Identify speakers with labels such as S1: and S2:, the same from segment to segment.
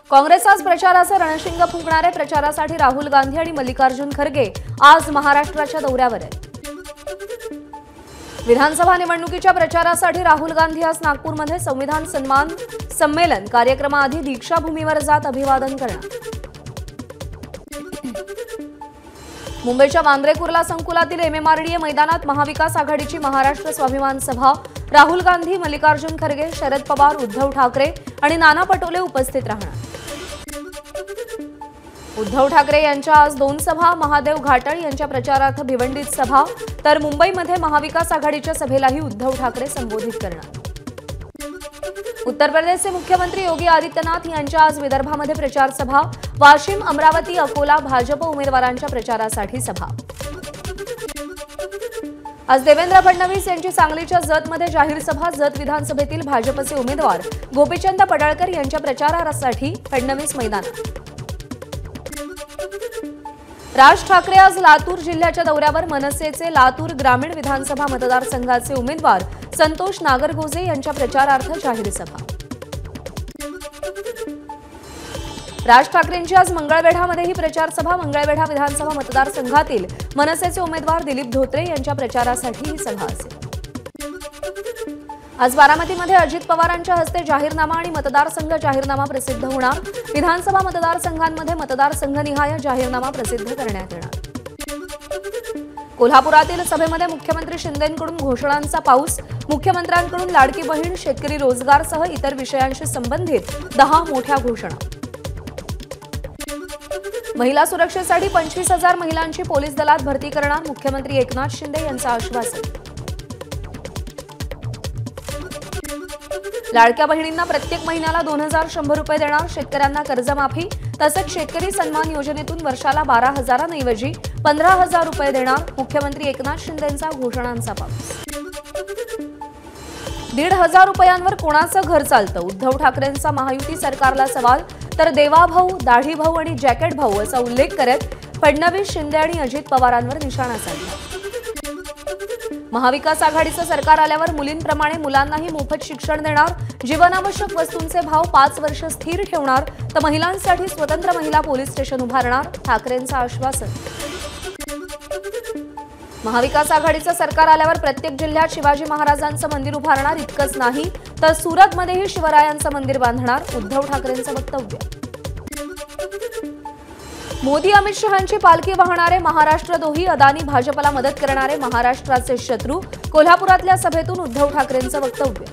S1: काँग्रेस आज प्रचाराचं रणशिंग फुंकणारे. प्रचारासाठी राहुल गांधी आणि मल्लिकार्जुन खरगे आज महाराष्ट्राच्या दौऱ्यावर आहेत. विधानसभा निवडणुकीच्या प्रचारासाठी राहुल गांधी आज नागपूरमध्ये संविधान सन्मान संमेलन कार्यक्रमाआधी दीक्षाभूमीवर जात अभिवादन करणार. मुंबईच्या वांद्रे कुर्ला संकुलातील MMRDA मैदानात महाविकास आघाडीची महाराष्ट्र स्वाभिमान सभा. राहुल गांधी, मल्लिकार्जुन खरगे, शरद पवार, उद्धव ठाकरे आणि नाना पटोले उपस्थित राहणार. उद्धव ठाकरे यांच्या आज 2 सभा. महादेव घाटळ यांच्या प्रचारार्थ भिवंडीत सभा, तर मुंबईमध्ये महाविकास आघाडीच्या सभेलाही उद्धव ठाकरे संबोधित करणार. उत्तर प्रदेशचे मुख्यमंत्री योगी आदित्यनाथ यांच्या आज विदर्भामध्ये प्रचार सभा. वाशिम, अमरावती, अकोला भाजप उमेदवारांच्या प्रचारासाठी सभा. आज देवेंद्र फडणवीस यांची सांगलीच्या जतमध्ये जाहीर सभा. जत विधानसभेतील भाजपचे उमेदवार गोपीचंद पडळकर यांच्या प्रचारासाठी फडणवीस मैदानात. राज ठाकरे आज लातूर जिल्ह्याच्या दौऱ्यावर. मनसेचे लातूर ग्रामीण विधानसभा मतदारसंघाचे उमेदवार संतोष नागरगोजे यांच्या प्रचारार्थ जाहीर सभा. राज ठाकरेंची आज मंगळवेढामध्येही प्रचार सभा. मंगळवेढा विधानसभा मतदारसंघातील मनसेचे उमेदवार दिलीप धोत्रे यांच्या प्रचारासाठी ही सभा असेल. आज बारामतीमध्ये अजित पवारांच्या हस्ते जाहीरनामा आणि मतदारसंघ जाहीरनामा प्रसिद्ध होणार. विधानसभा मतदारसंघांमध्ये मतदारसंघनिहाय जाहीरनामा प्रसिद्ध करण्यात येणार. कोल्हापुरातील सभेमध्ये मुख्यमंत्री शिंदेंकडून घोषणांचा पाऊस. मुख्यमंत्र्यांकडून लाडकी बहीण, शेतकरी रोजगारसह इतर विषयांशी संबंधित 10 मोठ्या घोषणा. महिला सुरक्षेसाठी 25,000 महिलांची पोलीस दलात भरती करणार. मुख्यमंत्री एकनाथ शिंदे यांचं आश्वासन. लाडक्या बहिणींना प्रत्येक महिन्याला 2,100 रुपये देणार. शेतकऱ्यांना कर्जमाफी तसंच शेतकरी सन्मान योजनेतून वर्षाला 12,000ऐवजी 15,000 रुपये देणार. मुख्यमंत्री एकनाथ शिंदेंचा घोषणांचा पाऊस. 1,500 रुपयांवर कोणाचं घर चालतं? उद्धव ठाकरेंचा महायुती सरकारला सवाल. तर देवाभाऊ, दाढीभाऊ आणि जॅकेट भाऊ असा उल्लेख करत फडणवीस, शिंदे आणि अजित पवारांवर निशाणा साधला. महाविकास आघाडीचं सरकार आल्यावर मुलींप्रमाणे मुलांनाही मोफत शिक्षण देणार. जीवनावश्यक वस्तूंचे भाव 5 वर्ष स्थिर ठेवणार. तर महिलांसाठी स्वतंत्र महिला पोलीस स्टेशन उभारणार. ठाकरेंचं आश्वासन. महाविकास आघाडीचं सरकार आल्यावर प्रत्येक जिल्ह्यात शिवाजी महाराजांचं मंदिर उभारणार. इतकंच नाही तर सुरतमध्येही शिवरायांचं मंदिर बांधणार. उद्धव ठाकरेंचं वक्तव्य. मोदी, अमित शहांची पालखी वाहणारे महाराष्ट्र दोही. अदानी, भाजपला मदत करणारे महाराष्ट्राचे शत्रू. कोल्हापुरातल्या सभेतून उद्धव ठाकरेंचं वक्तव्य.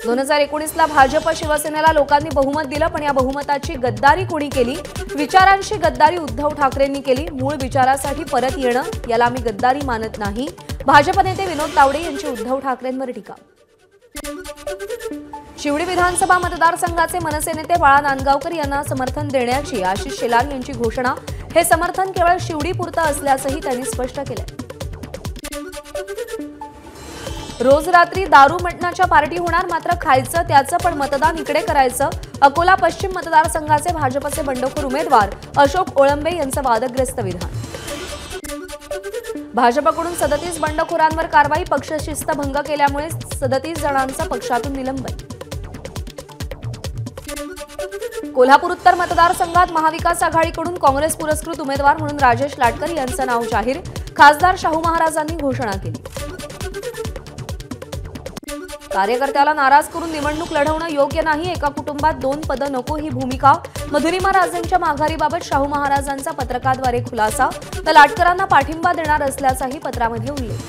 S1: 2019ला भाजप शिवसेनेला लोकांनी बहुमत दिलं, पण या बहुमताची गद्दारी कोणी केली? विचारांशी गद्दारी उद्धव ठाकरेंनी केली. मूळ विचारासाठी परत येणं याला आम्ही गद्दारी मानत नाही. भाजप नेते विनोद तावडे यांची उद्धव ठाकरेंवर टीका. शिवडी विधानसभा मतदारसंघाचे मनसे नेते बाळा नांदगावकर यांना समर्थन देण्याची आशिष शेलार यांची घोषणा. हे समर्थन केवळ शिवडीपुरतं असल्याचंही त्यांनी स्पष्ट केलंय. रोज रात्री दारू मटणाच्या पार्टी होणार, मात्र खायचं त्याचं पण मतदान इकडे करायचं. अकोला पश्चिम मतदारसंघाचे भाजपचे बंडखोर उमेदवार अशोक ओळंबे यांचं वादग्रस्त विधान. भाजपकडून 37 बंडखोरांवर कारवाई. पक्षशिस्त भंग केल्यामुळे 37 जणांचं पक्षातून निलंबन. कोल्हापूर उत्तर मतदारसंघात महाविकास आघाडीकडून काँग्रेस पुरस्कृत उमेदवार म्हणून राजेश लाटकर यांचं नाव जाहीर. खासदार शाहू महाराजांनी घोषणा केली. कार्यकर्त्याला नाराज करून निवडणूक लढवणं योग्य नाही. एका कुटुंबात 2 पदं नको ही भूमिका. मधुरिमा राजेंच्या माघारीबाबत शाहू महाराजांचा पत्रकाद्वारे खुलासा. तर लाटकरांना पाठिंबा देणार असल्याचाही पत्रामध्ये उल्लेख.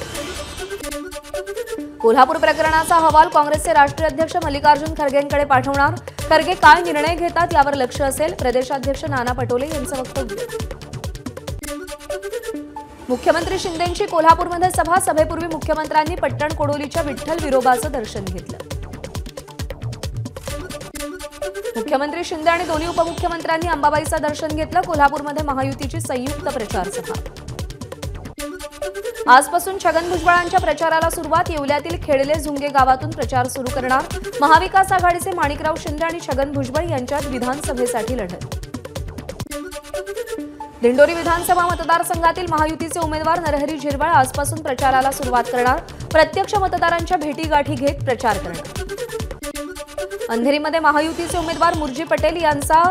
S1: कोल्हापूर प्रकरणाचा अहवाल काँग्रेसचे राष्ट्रीय अध्यक्ष मल्लिकार्जुन खरगेंकडे पाठवणार. खरगे काय निर्णय घेतात यावर लक्ष असेल. प्रदेशाध्यक्ष नाना पटोले यांचं वक्तव्य. मुख्यमंत्री शिंदेंची कोल्हापूरमध्ये सभा. सभेपूर्वी मुख्यमंत्र्यांनी पट्टण कोडोलीच्या विठ्ठल विरोबाचं दर्शन घेतलं. मुख्यमंत्री शिंदे आणि दोन्ही उपमुख्यमंत्र्यांनी अंबाबाईचं दर्शन घेतलं. कोल्हापूरमध्ये महायुतीची संयुक्त प्रचार सभा. आजपासून छगन भुजबळांच्या प्रचाराला सुरुवात. येवल्यातील खेडले झुंगे गावातून प्रचार सुरू करणार. महाविकास आघाडीचे माणिकराव शिंदे आणि छगन भुजबळ यांच्यात विधानसभेसाठी लढत. दिंडोरी विधानसभा मतदारसंघातील महायुतीचे उमेदवार नरहरी झिरवळ आजपासून प्रचाराला सुरुवात करणार. प्रत्यक्ष मतदारांच्या भेटीगाठी घेत प्रचार करणार. अंधेरीमध्ये महायुतीचे उमेदवार मुर्जी पटेल यांचा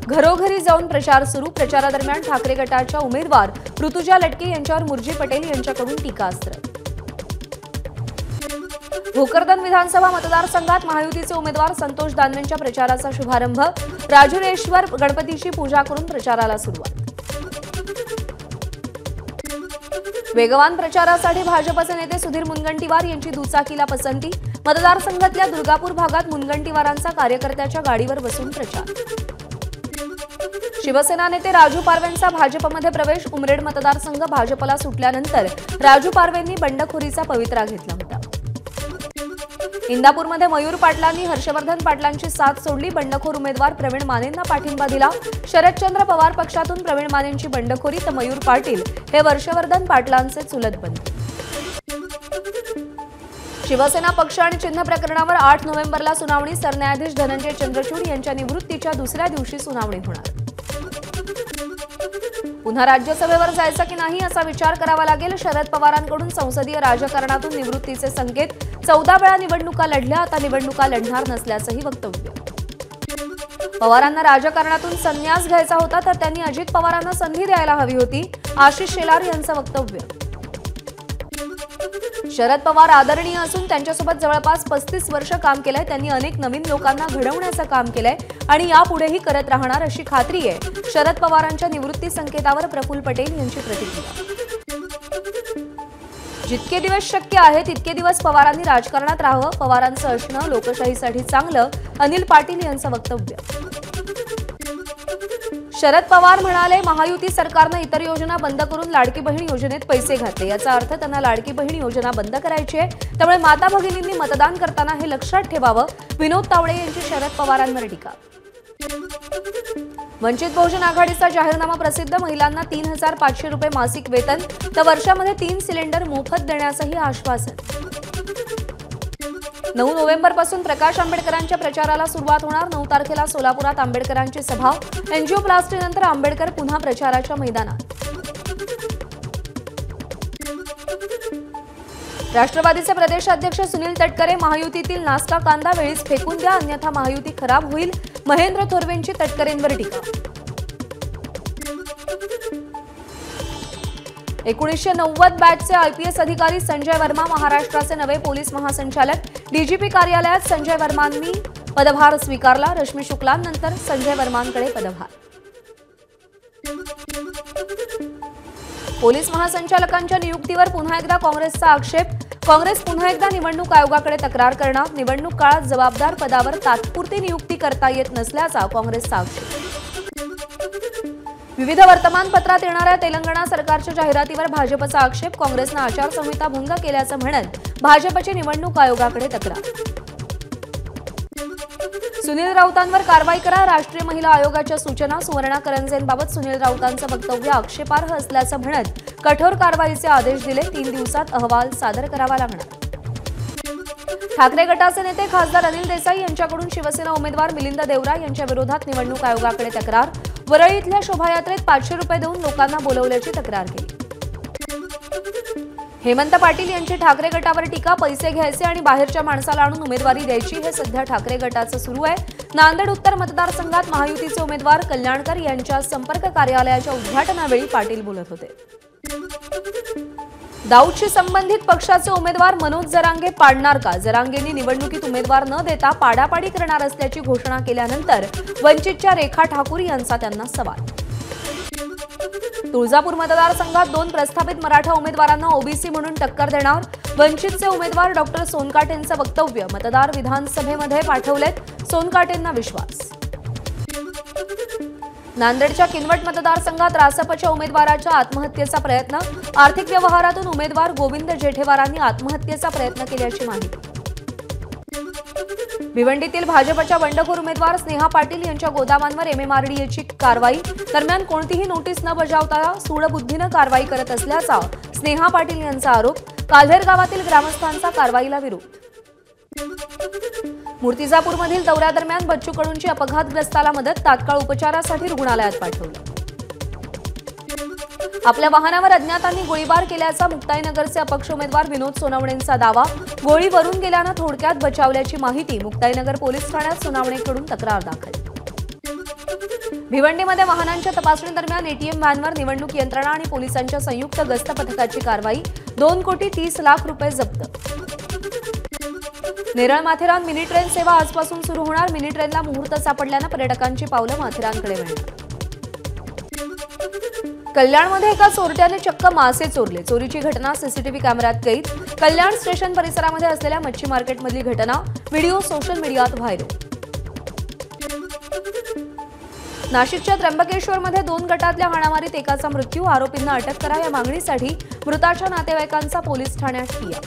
S1: घरोघरी जाऊन प्रचार सुरू। प्रचारादरम्यान ठाकरे गटाच्या उमेदवार ऋतुजा लटके यांच्यावर मुर्जी पटेल यांच्याकडून टीकास्त्र। भोकरदन विधानसभा मतदारसंघात महायुतीचे उमेदवार संतोष दानवेंच्या प्रचाराचा शुभारंभ। राजुरेश्वर गणपतीची पूजा करून प्रचाराला सुरुवात। वेगवान प्रचारासाठी भाजपचे नेते सुधीर मुनगंटीवार यांची दुचाकीला पसंती। मतदारसंघातल्या दुर्गापूर भागात मुनगंटीवारांचा कार्यकर्त्याच्या गाडीवर बसून प्रचार। शिवसेना नेते राजू पारवेंचा भाजपमध्ये प्रवेश। उमरेड मतदारसंघ भाजपला सुटल्यानंतर राजू पारवेंनी बंडखोरीचा पवित्रा घेतला होता। इंदापूरमध्ये मयूर पाटलांनी हर्षवर्धन पाटलांची साथ सोडली। बंडखोर उमेदवार प्रवीण मानेंना पाठिंबा दिला। शरदचंद्र पवार पक्षातून प्रवीण मानेंची बंडखोरी तर मयूर पाटील हे हर्षवर्धन पाटलांचे चुलत बंधू। शिवसेना पक्ष आणि चिन्ह प्रकरणावर 8 नोव्हेंबरला सुनावणी। सरन्यायाधीश धनंजय चंद्रचूड यांच्या निवृत्तीच्या दुसऱ्या दिवशी सुनावणी होणार। पुन्हा राज्यसभेवर जायचं की नाही असा विचार करावा लागेल। शरद पवारांकडून संसदीय राजकारणातून निवृत्तीचे संकेत। 14 वेळा निवडणुका लढल्या, आता निवडणुका लढणार नसल्याचंही वक्तव्य। पवारांना राजकारणातून संन्यास घ्यायचा होता तर त्यांनी अजित पवारांना संधी द्यायला हवी होती। आशिष शेलार यांचं वक्तव्य। शरद पवार आदरणीय असून त्यांच्यासोबत जवळपास 35 वर्ष काम केलंय। त्यांनी अनेक नवीन लोकांना घडवण्याचं काम केलंय आणि यापुढेही करत राहणार अशी खात्री आहे। शरद पवारांच्या निवृत्ती संकेतावर प्रफुल्ल पटेल यांची प्रतिक्रिया। जितके दिवस शक्य आहे तितके दिवस पवारांनी राजकारणात राहावं। पवारांचं असणं लोकशाहीसाठी चांगलं, अनिल पाटील यांचं वक्तव्य। शरद पवार म्हणाले, महायुती सरकारनं इतर योजना बंद करून लाडकी बहीण योजनेत पैसे घातले। याचा अर्थ त्यांना लाडकी बहीण योजना बंद करायची आहे। त्यामुळे माता भगिनींनी मतदान करताना हे लक्षात ठेवावं। विनोद तावडे यांची शरद पवारांवर टीका। वंचित बहुजन आघाडीचा जाहीरनामा प्रसिद्ध। महिलांना 3500 रुपये मासिक वेतन तर वर्षामध्ये 3 सिलेंडर मोफत देण्याचंही आश्वासन। 9 नोव्हेंबरपासून प्रकाश आंबेडकरांच्या प्रचाराला सुरुवात होणार। 9 तारखेला सोलापुरात आंबेडकरांची सभा। एन्जिओप्लास्टीनंतर आंबेडकर पुन्हा प्रचाराच्या मैदानात। राष्ट्रवादीचे प्रदेशाध्यक्ष सुनील तटकरे, महायुतीतील नास्ता कांदा वेळीच फेकून द्या अन्यथा महायुती खराब होईल। महेंद्र थोरवेंची तटकरेंवर टीका। 1990 बॅचचे आयपीएस अधिकारी संजय वर्मा महाराष्ट्राचे नवे पोलीस महासंचालक। डीजीपी कार्यालयात संजय वर्मांनी पदभार स्वीकारला। रश्मी शुक्लांनंतर संजय वर्मांकडे पदभार। पोलीस महासंचालकांच्या नियुक्तीवर पुन्हा एकदा काँग्रेसचा आक्षेप। काँग्रेस पुन्हा एकदा निवडणूक आयोगाकडे तक्रार करणार। निवडणूक काळात जबाबदार पदावर तात्पुरती नियुक्ती करता येत नसल्याचा काँग्रेसचा आक्षेप। विविध वर्तमानपत्रात येणाऱ्या तेलंगणा सरकारच्या जाहिरातीवर भाजपचा आक्षेप। काँग्रेसनं आचारसंहिता भंग केल्याचं म्हणत भाजपची निवडणूक आयोगाकडे तक्रार। सुनील राऊतांवर कारवाई करा, राष्ट्रीय महिला आयोगाच्या सूचना। सुवर्णा करंजेंबाबत सुनील राऊतांचं वक्तव्य आक्षेपार्ह असल्याचं म्हणत कठोर कारवाईचे आदेश दिले। 3 दिवसात अहवाल सादर करावा लागणार। ठाकरे गटाचे नेते खासदार अनिल देसाई यांच्याकडून शिवसेना उमेदवार मिलिंद देवरा यांच्या विरोधात निवडणूक आयोगाकडे तक्रार। वरळी इथल्या शोभायात्रेत 500 रुपये देऊन लोकांना बोलवल्याची तक्रार केली। हेमंत पाटील यांची ठाकरे गटावर टीका। पैसे घ्यायचे आणि बाहेरच्या माणसाला आणून उमेदवारी द्यायची हे सध्या ठाकरे गटाचं सुरू आहे। नांदेड उत्तर मतदारसंघात महायुतीचे उमेदवार कल्याणकर यांच्या संपर्क कार्यालयाच्या उद्घाटनावेळी पाटील बोलत होते। दाऊदशी संबंधित पक्षाचे उमेदवार मनोज जरांगे पाडणार का? जरांगेंनी निवडणुकीत उमेदवार न देता पाडापाडी करणार असल्याची घोषणा केल्यानंतर वंचितच्या रेखा ठाकूर यांचा त्यांना सवाल। तुळजापूर मतदारसंघात 2 प्रस्थापित मराठा उमेदवारांना ओबीसी म्हणून टक्कर देणार। वंचितचे उमेदवार डॉक्टर सोनकाटेंचं वक्तव्य। मतदार विधानसभेमध्ये पाठवलेत, सोनकाटेंना विश्वास। नांदेडच्या किनवट मतदारसंघात रासपच्या उमेदवाराच्या आत्महत्येचा प्रयत्न। आर्थिक व्यवहारातून उमेदवार गोविंद जेठेवारांनी आत्महत्येचा प्रयत्न केल्याची माहिती। भिवंडीतील भाजपच्या बंडखोर उमेदवार स्नेहा पाटील यांच्या गोदामांवर एमएमआरडीएची कारवाई। दरम्यान कोणतीही नोटीस न बजावता सूडबुद्धीनं कारवाई करत असल्याचा स्नेहा पाटील यांचा आरोप। काल्हेर गावातील ग्रामस्थांचा कारवाईला विरोध। मूर्तिजापूरमधील दौऱ्यादरम्यान बच्चू कडूंची अपघातग्रस्ताला मदत। तात्काळ उपचारासाठी रुग्णालयात पाठवलं। आपल्या वाहनावर अज्ञातांनी गोळीबार केल्याचा मुक्ताईनगरचे अपक्ष उमेदवार विनोद सोनवणेंचा दावा। गोळी वरून गेल्यानं थोडक्यात बचावल्याची माहिती। मुक्ताईनगर पोलीस ठाण्यात सोनवणेंकडून तक्रार दाखल। भिवंडीमध्ये वाहनांच्या तपासणी दरम्यान एटीएम व्हॅनवर निवडणूक यंत्रणा आणि पोलिसांच्या संयुक्त गस्त पथकाची कारवाई। 2,30,00,000 रुपये जप्त। नेरळ माथेरान मिनी ट्रेन सेवा आजपासून सुरू होणार। मिनी ट्रेनला मुहूर्त सापडल्यानं पर्यटकांची पावलं माथेरानकडे वळणार। कल्याणमध्ये एका चोरट्याने चक्क मासे चोरले। चोरीची घटना सीसीटीव्ही कॅमेऱ्यात कैद। कल्याण स्टेशन परिसरामध्ये असलेल्या मच्छी मार्केटमधली घटना। व्हिडिओ सोशल मीडियात व्हायरल। नाशिकच्या त्र्यंबकेश्वरमध्ये 2 गटातल्या हाणामारीत एकाचा मृत्यू। आरोपींना अटक करा या मागणीसाठी मृताच्या नातेवाईकांचा पोलीस ठाण्यात ठिय्या।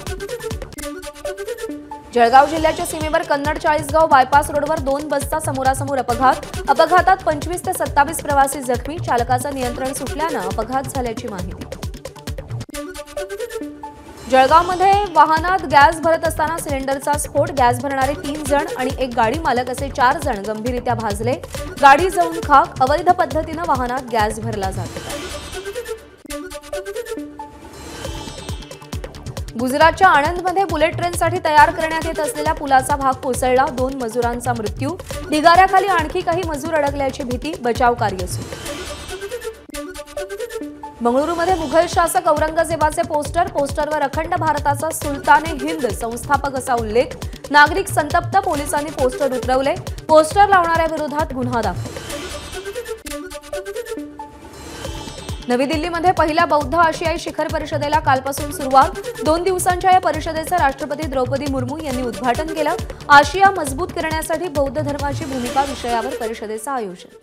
S1: जळगाव जिल्ह्याच्या सीमेवर कन्नड चाळीसगाव बायपास रोडवर 2 बसचा समोरासमोर अपघात। अपघातात 25 ते 27 प्रवासी जखमी। चालकाचं नियंत्रण सुटल्यानं अपघात झाल्याची माहिती। जळगावमध्ये वाहनात गॅस भरत असताना सिलेंडरचा स्फोट। गॅस भरणारे 3 जण आणि एक गाडी मालक असे 4 जण गंभीररित्या भाजले। गाडी जळून खाक। अवैध पद्धतीनं वाहनात गॅस भरला जात होता। गुजरातच्या आणंदमध्ये बुलेट ट्रेनसाठी तयार करण्यात येत असलेल्या पुलाचा भाग कोसळला। 2 मजुरांचा मृत्यू। ढिगाऱ्याखाली आणखी काही मजूर अडकल्याची भीती। बचाव कार्य सुरू। बंगळुरूमध्ये मुघल शासक औरंगजेबाचे पोस्टरवर अखंड भारताचा सुलताने हिंद संस्थापक असा उल्लेख। नागरिक संतप्त। पोलिसांनी पोस्टर उतरवले। पोस्टर लावणाऱ्या विरोधात गुन्हा दाखल। नवी दिल्लीमध्ये पहिल्या बौद्ध आशियाई शिखर परिषदेला कालपासून सुरुवात। 2 दिवसांच्या या परिषदेचं राष्ट्रपती द्रौपदी मुर्मू यांनी उद्घाटन केलं। आशिया मजबूत करण्यासाठी बौद्ध धर्माची भूमिका विषयावर परिषदेचं आयोजन।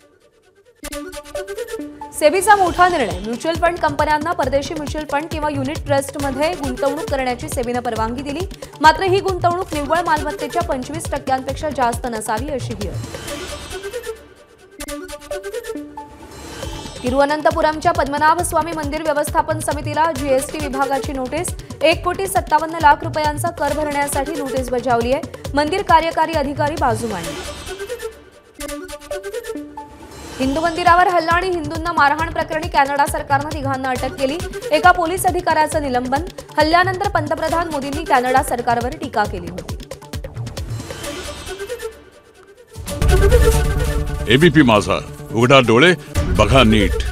S1: सेबीचा मोठा निर्णय। म्युच्युअल फंड कंपन्यांना परदेशी म्युच्युअल फंड किंवा युनिट ट्रस्टमध्ये गुंतवणूक करण्याची सेबीनं परवानगी दिली। मात्र ही गुंतवणूक निव्वळ मालमत्तेच्या 25% जास्त नसावी अशी ही अट। तिरुवनंतपुरमच्या पद्मनाभ स्वामी मंदिर व्यवस्थापन समितीला जीएसटी विभागाची नोटीस। 1,57,00,000 रुपयांचा कर भरण्यासाठी नोटीस बजावली आहे। मंदिर कार्यकारी अधिकारी बाजू मांडले। हिंदू मंदिरावर हल्ला आणि हिंदूंना मारहाण प्रकरणी कॅनडा सरकारनं 3 अटक केली। एका पोलीस अधिकाऱ्याचं निलंबन। हल्ल्यानंतर पंतप्रधान मोदींनी कॅनडा सरकारवर टीका केली होती।
S2: एबीपी माझा, उघडा डोळे बघा नीट।